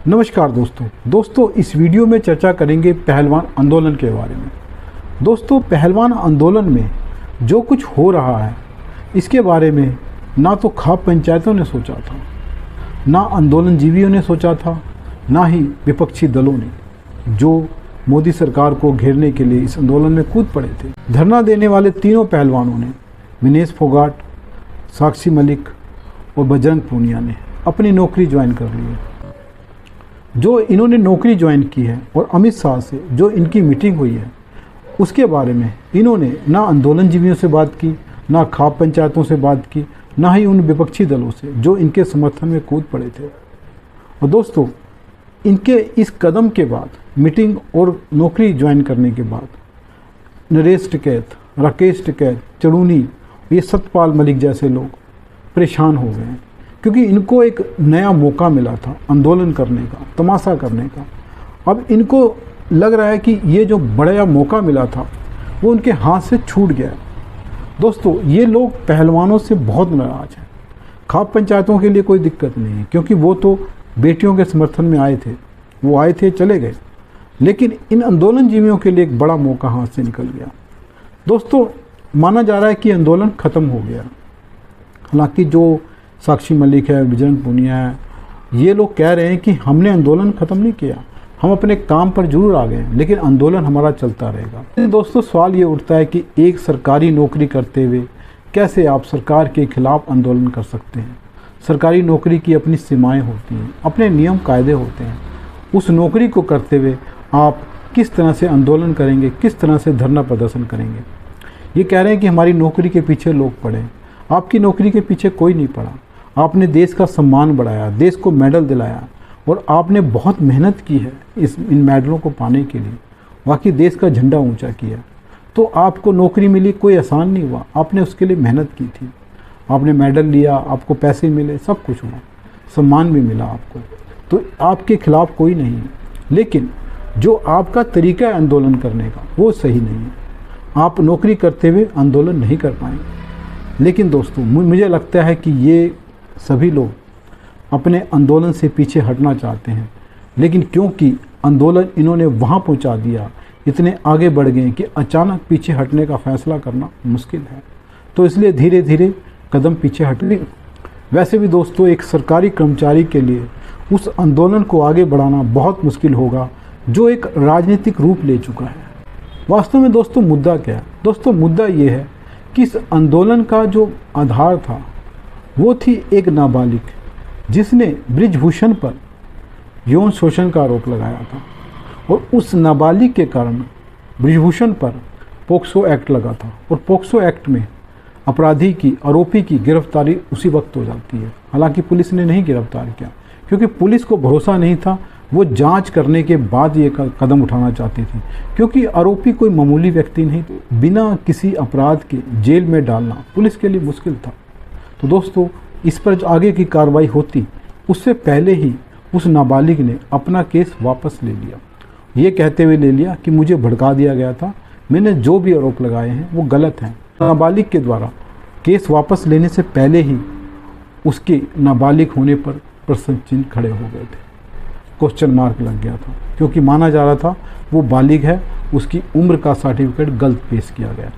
नमस्कार दोस्तों इस वीडियो में चर्चा करेंगे पहलवान आंदोलन के बारे में। दोस्तों, पहलवान आंदोलन में जो कुछ हो रहा है इसके बारे में ना तो खाप पंचायतों ने सोचा था, ना आंदोलन जीवियों ने सोचा था, ना ही विपक्षी दलों ने, जो मोदी सरकार को घेरने के लिए इस आंदोलन में कूद पड़े थे। धरना देने वाले तीनों पहलवानों ने, विनेश फोगाट, साक्षी मलिक और बजरंग पूनिया ने अपनी नौकरी ज्वाइन कर ली है। जो इन्होंने नौकरी ज्वाइन की है और अमित शाह से जो इनकी मीटिंग हुई है उसके बारे में इन्होंने ना आंदोलन जीवियों से बात की, ना खाप पंचायतों से बात की, ना ही उन विपक्षी दलों से जो इनके समर्थन में कूद पड़े थे। और दोस्तों, इनके इस कदम के बाद, मीटिंग और नौकरी ज्वाइन करने के बाद, नरेश टिकैत, राकेश टिकैत, चढ़ूनी, ये सतपाल मलिक जैसे लोग परेशान हो गए हैं, क्योंकि इनको एक नया मौका मिला था आंदोलन करने का, तमाशा करने का। अब इनको लग रहा है कि ये जो बड़ा मौका मिला था वो उनके हाथ से छूट गया है। दोस्तों, ये लोग पहलवानों से बहुत नाराज हैं। खाप पंचायतों के लिए कोई दिक्कत नहीं है, क्योंकि वो तो बेटियों के समर्थन में आए थे, वो आए थे, चले गए। लेकिन इन आंदोलन जीवियों के लिए एक बड़ा मौका हाथ से निकल गया। दोस्तों, माना जा रहा है कि आंदोलन ख़त्म हो गया। हालांकि जो साक्षी मलिक है, बजरंग पूनिया है, ये लोग कह रहे हैं कि हमने आंदोलन ख़त्म नहीं किया, हम अपने काम पर जरूर आ गए हैं, लेकिन आंदोलन हमारा चलता रहेगा। दोस्तों, सवाल ये उठता है कि एक सरकारी नौकरी करते हुए कैसे आप सरकार के खिलाफ आंदोलन कर सकते हैं। सरकारी नौकरी की अपनी सीमाएं होती हैं, अपने नियम कायदे होते हैं। उस नौकरी को करते हुए आप किस तरह से आंदोलन करेंगे, किस तरह से धरना प्रदर्शन करेंगे। ये कह रहे हैं कि हमारी नौकरी के पीछे लोग पड़े। आपकी नौकरी के पीछे कोई नहीं पड़ा। आपने देश का सम्मान बढ़ाया, देश को मेडल दिलाया, और आपने बहुत मेहनत की है इन मेडलों को पाने के लिए। वाकई देश का झंडा ऊंचा किया। तो आपको नौकरी मिली, कोई आसान नहीं हुआ, आपने उसके लिए मेहनत की थी। आपने मेडल लिया, आपको पैसे मिले, सब कुछ हुआ, सम्मान भी मिला आपको। तो आपके खिलाफ कोई नहीं है, लेकिन जो आपका तरीका है आंदोलन करने का वो सही नहीं है। आप नौकरी करते हुए आंदोलन नहीं कर पाएंगे। लेकिन दोस्तों, मुझे लगता है कि ये सभी लोग अपने आंदोलन से पीछे हटना चाहते हैं, लेकिन क्योंकि आंदोलन इन्होंने वहाँ पहुँचा दिया, इतने आगे बढ़ गए कि अचानक पीछे हटने का फैसला करना मुश्किल है। तो इसलिए धीरे धीरे कदम पीछे हट गए। वैसे भी दोस्तों, एक सरकारी कर्मचारी के लिए उस आंदोलन को आगे बढ़ाना बहुत मुश्किल होगा जो एक राजनीतिक रूप ले चुका है। वास्तव में दोस्तों, मुद्दा क्या है? दोस्तों, मुद्दा ये है कि इस आंदोलन का जो आधार था वो थी एक नाबालिग, जिसने बृजभूषण पर यौन शोषण का आरोप लगाया था, और उस नाबालिग के कारण बृजभूषण पर पोक्सो एक्ट लगा था। और पोक्सो एक्ट में अपराधी की, आरोपी की गिरफ्तारी उसी वक्त हो जाती है। हालांकि पुलिस ने नहीं गिरफ्तार किया, क्योंकि पुलिस को भरोसा नहीं था। वो जांच करने के बाद ये कदम उठाना चाहती थी, क्योंकि आरोपी कोई मामूली व्यक्ति नहीं। बिना किसी अपराध के जेल में डालना पुलिस के लिए मुश्किल था। तो दोस्तों, इस पर जो आगे की कार्रवाई होती, उससे पहले ही उस नाबालिग ने अपना केस वापस ले लिया। ये कहते हुए ले लिया कि मुझे भड़का दिया गया था, मैंने जो भी आरोप लगाए हैं वो गलत हैं। नाबालिग के द्वारा केस वापस लेने से पहले ही उसके नाबालिग होने पर प्रश्न चिन्ह खड़े हो गए थे, क्वेश्चन मार्क लग गया था, क्योंकि माना जा रहा था वो बालिग है, उसकी उम्र का सर्टिफिकेट गलत पेश किया गया।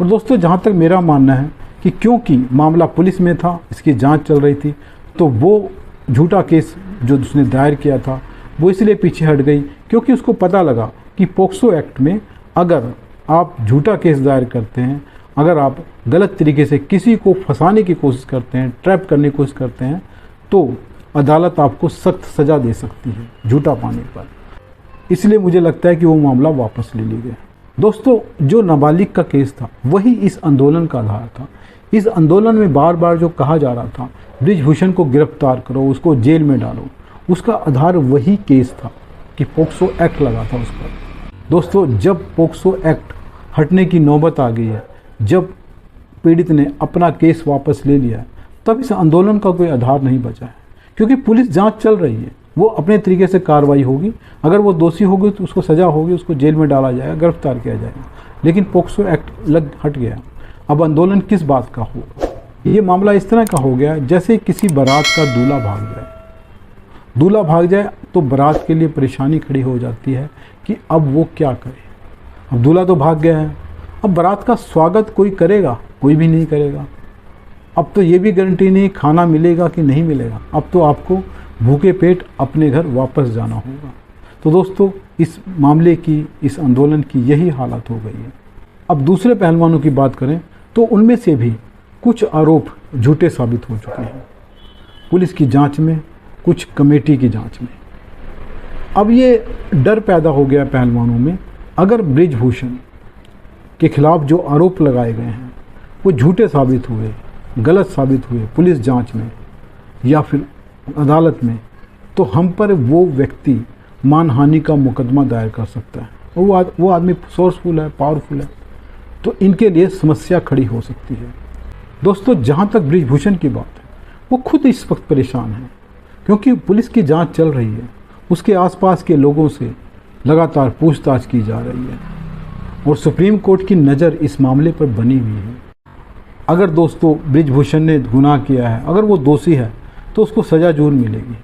और दोस्तों, जहाँ तक मेरा मानना है कि क्योंकि मामला पुलिस में था, इसकी जांच चल रही थी, तो वो झूठा केस जो उसने दायर किया था वो इसलिए पीछे हट गई, क्योंकि उसको पता लगा कि पोक्सो एक्ट में अगर आप झूठा केस दायर करते हैं, अगर आप गलत तरीके से किसी को फंसाने की कोशिश करते हैं, ट्रैप करने की कोशिश करते हैं, तो अदालत आपको सख्त सज़ा दे सकती है झूठा पाने पर। इसलिए मुझे लगता है कि वो मामला वापस ले लिया गया। दोस्तों, जो नाबालिग का केस था वही इस आंदोलन का आधार था। इस आंदोलन में बार बार जो कहा जा रहा था, बृजभूषण को गिरफ्तार करो, उसको जेल में डालो, उसका आधार वही केस था कि पोक्सो एक्ट लगा था उस पर। दोस्तों, जब पोक्सो एक्ट हटने की नौबत आ गई है, जब पीड़ित ने अपना केस वापस ले लिया, तब इस आंदोलन का कोई आधार नहीं बचा है, क्योंकि पुलिस जांच चल रही है, वो अपने तरीके से कार्रवाई होगी। अगर वो दोषी होगी तो उसको सज़ा होगी, उसको जेल में डाला जाएगा, गिरफ्तार किया जाएगा। लेकिन पोक्सो एक्ट हट गया। अब आंदोलन किस बात का होगा? ये मामला इस तरह का हो गया जैसे किसी बारात का दूल्हा भाग जाए। दूल्हा भाग जाए तो बारात के लिए परेशानी खड़ी हो जाती है कि अब वो क्या करे। अब दूल्हा तो भाग गया है, अब बारात का स्वागत कोई करेगा? कोई भी नहीं करेगा। अब तो ये भी गारंटी नहीं खाना मिलेगा कि नहीं मिलेगा, अब तो आपको भूखे पेट अपने घर वापस जाना होगा। तो दोस्तों, इस मामले की, इस आंदोलन की यही हालत हो गई है। अब दूसरे पहलवानों की बात करें तो उनमें से भी कुछ आरोप झूठे साबित हो चुके हैं, पुलिस की जांच में, कुछ कमेटी की जांच में। अब ये डर पैदा हो गया पहलवानों में, अगर बृजभूषण के खिलाफ जो आरोप लगाए गए हैं वो झूठे साबित हुए, गलत साबित हुए पुलिस जांच में या फिर अदालत में, तो हम पर वो व्यक्ति मानहानि का मुकदमा दायर कर सकता है। वो आदमी सोर्सफुल है, पावरफुल है, तो इनके लिए समस्या खड़ी हो सकती है। दोस्तों, जहाँ तक बृजभूषण की बात है, वो खुद इस वक्त परेशान है क्योंकि पुलिस की जांच चल रही है, उसके आसपास के लोगों से लगातार पूछताछ की जा रही है और सुप्रीम कोर्ट की नज़र इस मामले पर बनी हुई है। अगर दोस्तों बृजभूषण ने गुनाह किया है, अगर वो दोषी है, तो उसको सज़ा जरूर मिलेगी,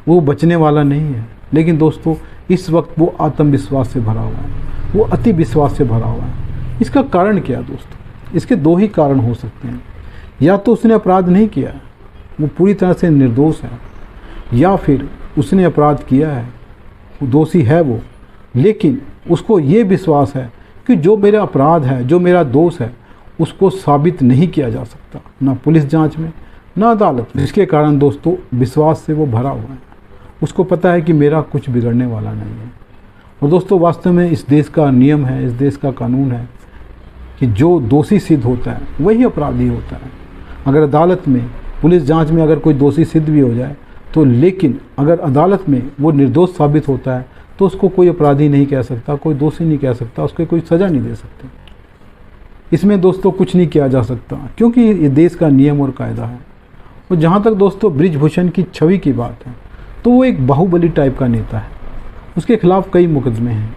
वो बचने वाला नहीं है। लेकिन दोस्तों, इस वक्त वो आत्मविश्वास से भरा हुआ है, वो अति विश्वास से भरा हुआ है। इसका कारण क्या है दोस्तों? इसके दो ही कारण हो सकते हैं। या तो उसने अपराध नहीं किया है, वो पूरी तरह से निर्दोष है, या फिर उसने अपराध किया है, वो दोषी है वो, लेकिन उसको ये विश्वास है कि जो मेरा अपराध है, जो मेरा दोष है, उसको साबित नहीं किया जा सकता, ना पुलिस जांच में, ना अदालत में। जिसके कारण दोस्तों विश्वास से वो भरा हुआ है, उसको पता है कि मेरा कुछ बिगड़ने वाला नहीं है। और दोस्तों, वास्तव में इस देश का नियम है, इस देश का कानून है कि जो दोषी सिद्ध होता है वही अपराधी होता है। अगर अदालत में, पुलिस जांच में अगर कोई दोषी सिद्ध भी हो जाए तो, लेकिन अगर अदालत में वो निर्दोष साबित होता है तो उसको कोई अपराधी नहीं कह सकता, कोई दोषी नहीं कह सकता, उसको कोई सज़ा नहीं दे सकते। इसमें दोस्तों कुछ नहीं किया जा सकता क्योंकि ये देश का नियम और कायदा है। और जहाँ तक दोस्तों बृजभूषण की छवि की बात है, तो वो एक बाहुबली टाइप का नेता है, उसके खिलाफ कई मुकदमे हैं,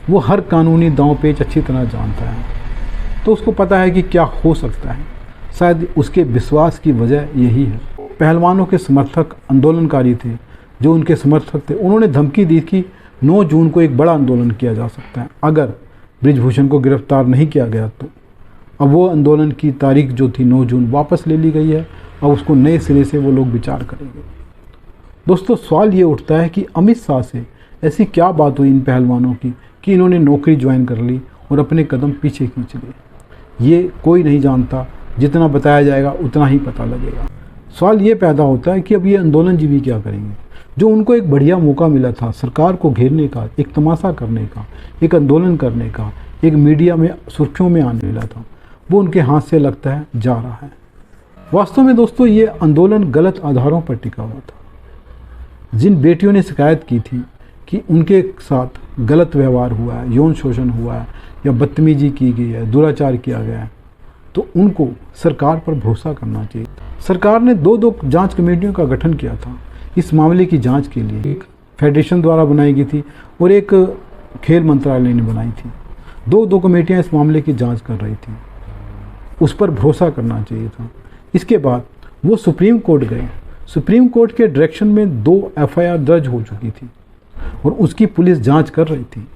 वो हर कानूनी दांव पेच अच्छी तरह जानता है, तो उसको पता है कि क्या हो सकता है। शायद उसके विश्वास की वजह यही है। पहलवानों के समर्थक आंदोलनकारी थे, जो उनके समर्थक थे, उन्होंने धमकी दी कि 9 जून को एक बड़ा आंदोलन किया जा सकता है अगर बृजभूषण को गिरफ्तार नहीं किया गया तो। अब वो आंदोलन की तारीख जो थी 9 जून वापस ले ली गई है, अब उसको नए सिरे से वो लोग विचार करेंगे। दोस्तों, सवाल ये उठता है कि अमित शाह से ऐसी क्या बात हुई इन पहलवानों की कि इन्होंने नौकरी ज्वाइन कर ली और अपने कदम पीछे खींच लिए। ये कोई नहीं जानता, जितना बताया जाएगा उतना ही पता लगेगा। सवाल ये पैदा होता है कि अब ये आंदोलनजीवी क्या करेंगे? जो उनको एक बढ़िया मौका मिला था सरकार को घेरने का, एक तमाशा करने का, एक आंदोलन करने का, एक मीडिया में सुर्खियों में आने मिला था, वो उनके हाथ से लगता है जा रहा है। वास्तव में दोस्तों, ये आंदोलन गलत आधारों पर टिका हुआ था। जिन बेटियों ने शिकायत की थी कि उनके साथ गलत व्यवहार हुआ है, यौन शोषण हुआ है या बदतमीजी की गई है, दुराचार किया गया है, तो उनको सरकार पर भरोसा करना चाहिए। सरकार ने दो जांच कमेटियों का गठन किया था इस मामले की जांच के लिए। एक फेडरेशन द्वारा बनाई गई थी और एक खेल मंत्रालय ने बनाई थी। दो कमेटियां इस मामले की जांच कर रही थी, उस पर भरोसा करना चाहिए था। इसके बाद वो सुप्रीम कोर्ट गए। सुप्रीम कोर्ट के डायरेक्शन में 2 FIR दर्ज हो चुकी थी और उसकी पुलिस जांच कर रही थी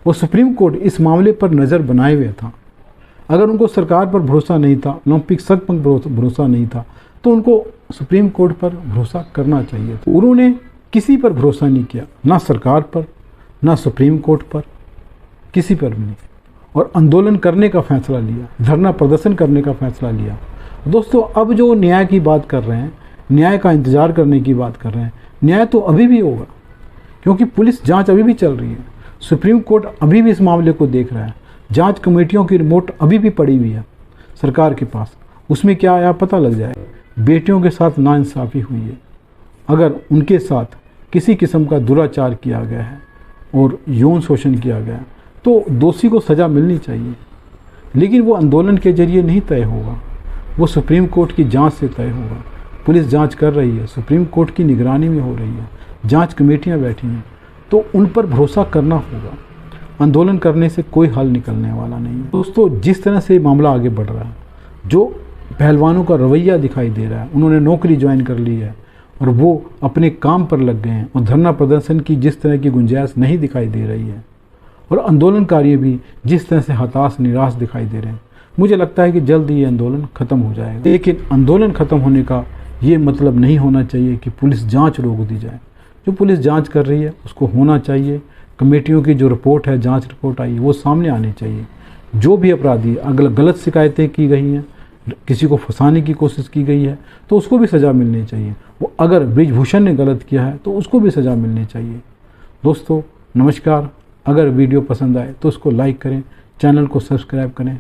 और सुप्रीम कोर्ट इस मामले पर नज़र बनाए हुए था। अगर उनको सरकार पर भरोसा नहीं था, ओलंपिक संघ पर भरोसा नहीं था, तो उनको सुप्रीम कोर्ट पर भरोसा करना चाहिए। तो उन्होंने किसी पर भरोसा नहीं किया, ना सरकार पर, ना सुप्रीम कोर्ट पर, किसी पर भी नहीं, और आंदोलन करने का फैसला लिया, धरना प्रदर्शन करने का फैसला लिया। दोस्तों, अब जो न्याय की बात कर रहे हैं, न्याय का इंतज़ार करने की बात कर रहे हैं, न्याय तो अभी भी होगा क्योंकि पुलिस जांच अभी भी चल रही है। सुप्रीम कोर्ट अभी भी इस मामले को देख रहा है। जांच कमेटियों की रिपोर्ट अभी भी पड़ी हुई है सरकार के पास, उसमें क्या आया पता लग जाएगा। बेटियों के साथ नाइंसाफ़ी हुई है, अगर उनके साथ किसी किस्म का दुराचार किया गया है और यौन शोषण किया गया है, तो दोषी को सज़ा मिलनी चाहिए। लेकिन वो आंदोलन के जरिए नहीं तय होगा, वो सुप्रीम कोर्ट की जांच से तय होगा। पुलिस जांच कर रही है, सुप्रीम कोर्ट की निगरानी में हो रही है, जांच कमेटियां बैठी हैं, तो उन पर भरोसा करना होगा। आंदोलन करने से कोई हल निकलने वाला नहीं है। दोस्तों, जिस तरह से मामला आगे बढ़ रहा है, जो पहलवानों का रवैया दिखाई दे रहा है, उन्होंने नौकरी ज्वाइन कर ली है और वो अपने काम पर लग गए हैं और धरना प्रदर्शन की जिस तरह की गुंजाइश नहीं दिखाई दे रही है और आंदोलनकारी भी जिस तरह से हताश निराश दिखाई दे रहे हैं, मुझे लगता है कि जल्द ही ये आंदोलन ख़त्म हो जाएगा। लेकिन आंदोलन ख़त्म होने का ये मतलब नहीं होना चाहिए कि पुलिस जांच रोक दी जाए। जो पुलिस जांच कर रही है उसको होना चाहिए। कमेटियों की जो रिपोर्ट है, जांच रिपोर्ट आई है, वो सामने आनी चाहिए। जो भी अपराधी अगर गलत शिकायतें की गई हैं, किसी को फंसाने की कोशिश की गई है, तो उसको भी सज़ा मिलनी चाहिए। वो अगर ब्रिजभूषण ने गलत किया है तो उसको भी सज़ा मिलनी चाहिए। दोस्तों नमस्कार। अगर वीडियो पसंद आए तो उसको लाइक करें, चैनल को सब्सक्राइब करें।